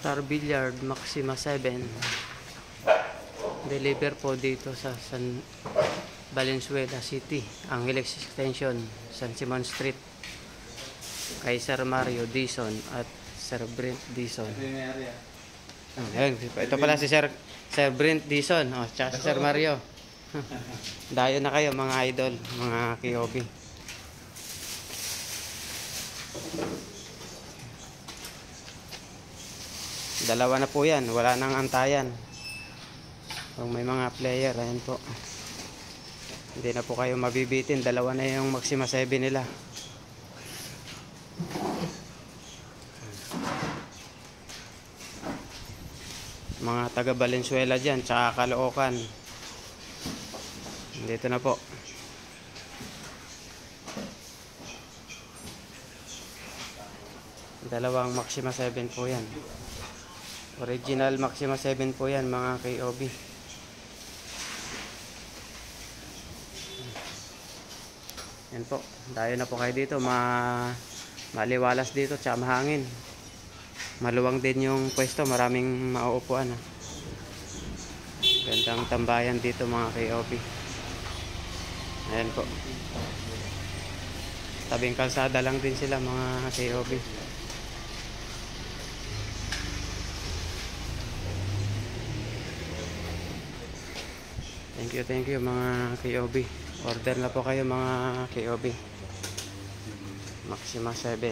Star Billiard Maxima 7. Deliver po dito sa San Valenzuela City, Angeles Extension, San Simon Street, kay Sir Mario Dizon at Sir Brent Dizon. Ayun, ito pala si Sir Brent Dizon, tsaka si Sir Mario. Dayo na kayo mga idol, mga Kiyobi. Dalawa na po yan, wala nang antayan. Kung may mga player, ayan po. Hindi na po kayo mabibitin, dalawa na yung Maxima 7 nila. Mga taga Valenzuela dyan, tsaka Caloocan. Dito na po. Dalawang Maxima 7 po yan. Original Maxima 7 po yan mga KOB. Yan po. Dayo na po kayo dito. Maliwalas dito tsaka mahangin. Maluwang din yung pwesto. Maraming mauupuan. Gandang tambayan dito mga KOB. Ayan po. Tabing kalsada lang din sila mga KOB. Thank you mga KOB. Order na po kayo mga KOB. Maxima 7.